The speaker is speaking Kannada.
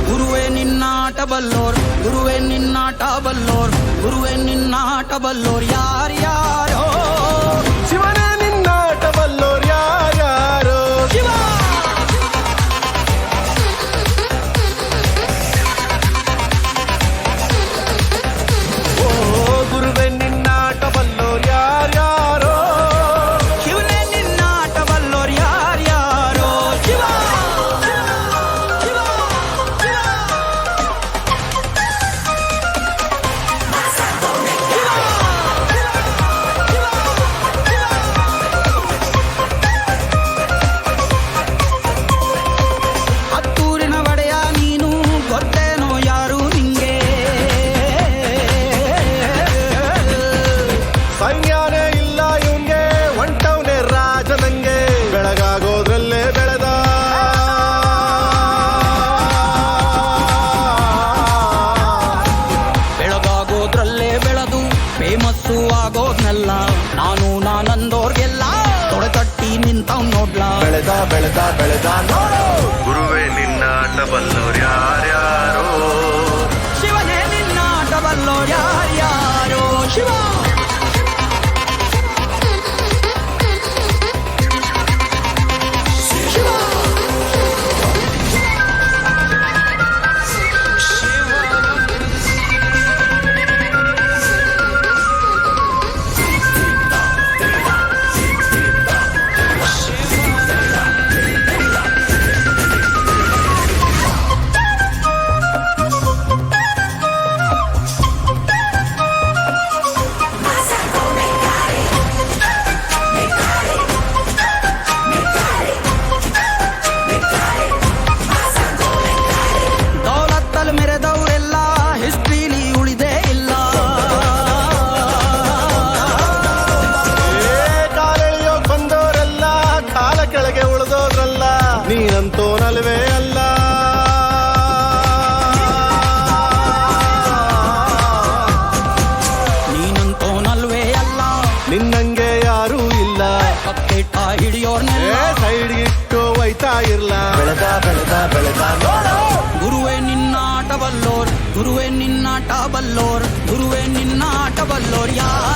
ಗುರುವೇ ನಿನ್ನಾಟ ಬಲ್ಲೋರ್, ಗುರುವೇ ನಿನ್ನಾಟ ಬಲ್ಲೋರ್, ಗುರುವೇ ನಿನ್ನಾಟ ಬಲ್ಲೋರ್ ಯಾರ್ಯಾರೋ. ಶಿವನೇ ನಿನ್ನಾಟ ಬಲ್ಲೋರ್ ಯಾರ್ಯಾರೋ. ಶಿವ ಓ ಗುರುವೇ ನಿನ್ನಾಟ ಬಲ್ಲೋರ್ ಯಾರ್ಯಾರೋ. ಶಿವನೇ ನಿನ್ನಾಟ ಬಲ್ಲೋರ್ ಯಾರ್ಯಾರೋ. ಶಿವ ಹತ್ತೂರಿನ ಒಡೆಯ ನೀನು, ಗೊತ್ತೇನೋ ಯಾರು ನಿಂಗೆ. ಸೈನ್ಯಾನೇ ಇಲ್ಲ ಇವ್ನ್ಗೆ, ಹೊಂಟವ್ನೆ ರಾಜ ನಂಗೆ. ಬೆಳಗಾಗೋದ್ರಲ್ಲೇ ಬೆಳೆದ ಬೆಳಗಾಗೋದ್ರಲ್ಲೇ ಬೆಳೆದು ಫೇಮಸ್ಸು ಆಗೋದ್ನೆಲ್ಲ ನಾನು ನಾನಂದೋರ್ಗೆಲ್ಲ ತೊಡೆತಟ್ಟಿ ನಿಂತವ್ ನೋಡ್ಲಾ. ಬೆಳೆದ ಬೆಳೆದ ಬೆಳೆದ ನೋಡು. ಗುರುವೇ ನಿನ್ನಾಟ ಬಲ್ಲೋರ್ ಯಾರ್ಯಾರೋ. ಶಿವನೇ ನಿನ್ನಾಟ ಬಲ್ಲೋರ್ ಯಾರ್ಯಾರೋ. ಶಿವ ದೌಲತ್ತಲ್ಲಿ ಮೆರೆದವರೆಲ್ಲ ಹಿಸ್ಟ್ರಿಲಿ ಉಳಿದೇ ಇಲ್ಲ. ಕಾಲೆಳೆಯೋಕ್ ಬಂದವರೆಲ್ಲ ಕಾಲ ಕೆಳಗೆ ಉಳಿದೋದ್ರಲ್ಲ. ನೀನಂತೂ ನಲ್ವೇ ಅಲ್ಲ. ನೀನಂತೋನಲ್ವೇ ಅಲ್ಲ, ನಿನ್ನಂಗೆ ಯಾರೂ ಇಲ್ಲ. ಕಕ್ಕೆಟ್ಟ ಹಿಡಿಯೋರ್ನೆಲ್ಲ ಸೈಡ್ ಇಟ್ಟು ಒಯ್ತಾ ಇರ್ಲ. ಬೆಳೆದ ಬೆಳೆದ ಬೆಳೆದ ನೋಡು. ಗುರುವೇ ನಿನ್ನಾಟ ಬಲ್ಲೋರ್, ಗುರುವೇ ನಿನ್ನಾಟ ಬಲ್ಲೋರ್, ಗುರುವೇ ನಿನ್ನಾಟ ಬಲ್ಲೋರ್ ಯಾರ್ಯಾರೋ.